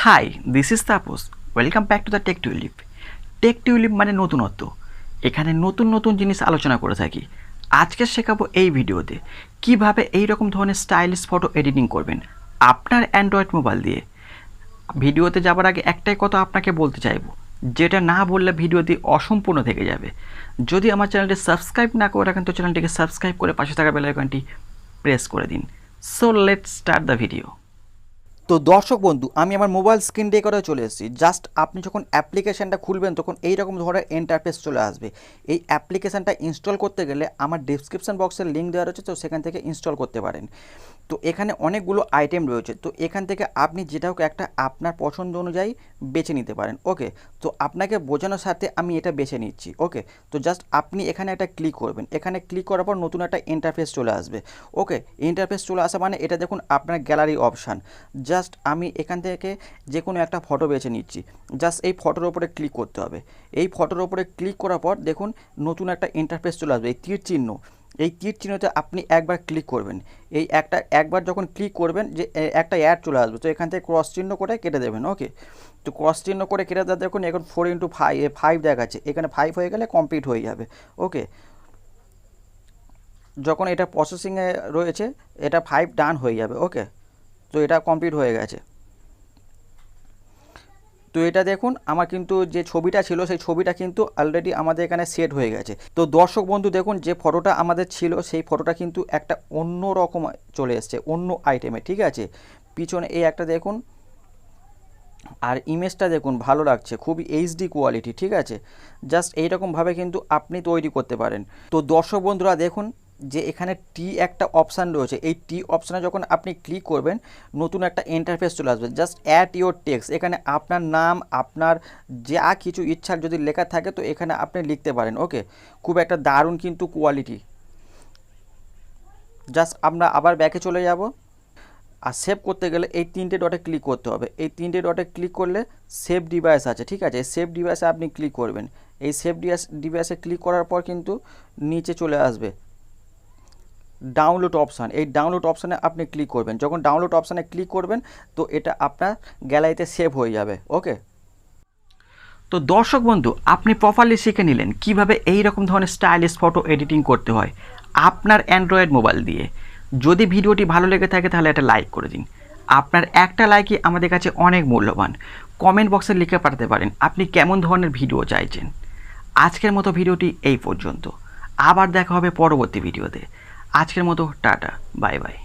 High, this is Tapas. Welcome back to the TechTulip. TechTulip মানে নতুনত্ব। এখানে নতুন নতুন জিনিস আলোচনা করে থাকি। আজকে শেখাবো এই ভিডিওতে কিভাবে এই রকম ধরনের স্টাইলিশ ফটো এডিটিং করবেন আপনার অ্যান্ড্রয়েড মোবাইল দিয়ে। ভিডিওতে যাবার আগে একটাই কথা আপনাকে বলতে চাইবো, যেটা না বললে ভিডিওটি অসম্পূর্ণ থেকে যাবে। যদি আমার চ্যানেলটি সাবস্ক্রাইব না করে রাখেন তো চ্যানেলটিকে সাবস্ক্রাইব করে পাশে থাকা বেল আইকনটি প্রেস করে দিন। So let's start the video. তো দর্শক বন্ধু, আমি আমার মোবাইল স্ক্রিন রেকর্ডে চলে এসেছি। জাস্ট আপনি যখন অ্যাপ্লিকেশানটা খুলবেন তখন এইরকম ধরনের ইন্টারফেস চলে আসবে। এই অ্যাপ্লিকেশানটা ইনস্টল করতে গেলে আমার ডেসক্রিপশন বক্সের লিঙ্ক দেওয়া রয়েছে, তো সেখান থেকে ইনস্টল করতে পারেন। তো এখানে অনেকগুলো আইটেম রয়েছে, তো এখান থেকে আপনি যেটা হোক একটা আপনার পছন্দ অনুযায়ী বেছে নিতে পারেন। ওকে, তো আপনাকে বোঝানোর সাথে আমি এটা বেছে নিচ্ছি। ওকে, তো জাস্ট আপনি এখানে একটা ক্লিক করবেন। এখানে ক্লিক করার পর নতুন একটা ইন্টারফেস চলে আসবে। ওকে, ইন্টারফেস চলে আসা মানে এটা দেখুন আপনার গ্যালারি অপশান। জাস্ট আমি এখান থেকে যে কোনো একটা ফটো বেছে নিচ্ছি। জাস্ট এই ফটোর ওপরে ক্লিক করতে হবে। এই ফটোর ওপরে ক্লিক করার পর দেখুন নতুন একটা ইন্টারফেস চলে আসবে। এই তীর চিহ্ন, এই তীর চিহ্নতে আপনি একবার ক্লিক করবেন। এই একবার যখন ক্লিক করবেন যে একটা অ্যাড চলে আসবে, তো এখান থেকে ক্রস চিহ্ন করে কেটে দেবেন। ওকে, তো ক্রস চিহ্ন করে কেটে দেওয়া দেখুন এখন 4x5 দেখাচ্ছে, এখানে 5 হয়ে গেলে কমপ্লিট হয়ে যাবে। ওকে, যখন এটা প্রসেসিংয়ে রয়েছে এটা 5 ডান হয়ে যাবে। ওকে, তো এটা কমপ্লিট হয়ে গেছে। তো এটা দেখুন আমার কিন্তু যে ছবিটা ছিল সেই ছবিটা কিন্তু অলরেডি আমাদের এখানে সেট হয়ে গেছে। তো দর্শক বন্ধু দেখুন, যে ফটোটা আমাদের ছিল সেই ফটোটা কিন্তু একটা অন্য রকম চলে এসছে, অন্য আইটেমে। ঠিক আছে, পিছনে এই একটা দেখুন, আর ইমেজটা দেখুন ভালো লাগছে, খুবই এইচডি কোয়ালিটি। ঠিক আছে, জাস্ট এইরকমভাবে কিন্তু আপনি তৈরি করতে পারেন। তো দর্শক বন্ধুরা দেখুন যে এখানে টি একটা অপশান রয়েছে, এই টি অপশানে যখন আপনি ক্লিক করবেন নতুন একটা ইন্টারফেস চলে আসবে। জাস্ট অ্যাড ইওর টেক্সট, এখানে আপনার নাম, আপনার যা কিছু ইচ্ছার যদি লেখা থাকে তো এখানে আপনি লিখতে পারেন। ওকে, খুব একটা দারুণ কিন্তু কোয়ালিটি। জাস্ট আমরা আবার ব্যাকে চলে যাব। আর সেভ করতে গেলে এই 3টে ডটে ক্লিক করতে হবে। এই 3টে ডটে ক্লিক করলে সেভ ডিভাইস আছে। ঠিক আছে, সেভ ডিভাইসে আপনি ক্লিক করবেন। এই সেভ ডিভাইসে ক্লিক করার পর কিন্তু নিচে চলে আসবে ডাউনলোড অপশান। এই ডাউনলোড অপশানে আপনি ক্লিক করবেন। যখন ডাউনলোড অপশানে ক্লিক করবেন তো এটা আপনার গ্যালারিতে সেভ হয়ে যাবে। ওকে, তো দর্শক বন্ধু, আপনি প্রপারলি শিখে নিলেন কিভাবে এই রকম ধরনের স্টাইলিশ ফটো এডিটিং করতে হয় আপনার অ্যান্ড্রয়েড মোবাইল দিয়ে। যদি ভিডিওটি ভালো লেগে থাকে তাহলে একটা লাইক করে দিন। আপনার একটা লাইকই আমাদের কাছে অনেক মূল্যবান। কমেন্ট বক্সে লিখে পাঠাতে পারেন আপনি কেমন ধরনের ভিডিও চাইছেন। আজকের মতো ভিডিওটি এই পর্যন্ত, আবার দেখা হবে পরবর্তী ভিডিওতে। আজকের মতো টাটা, বাই বাই।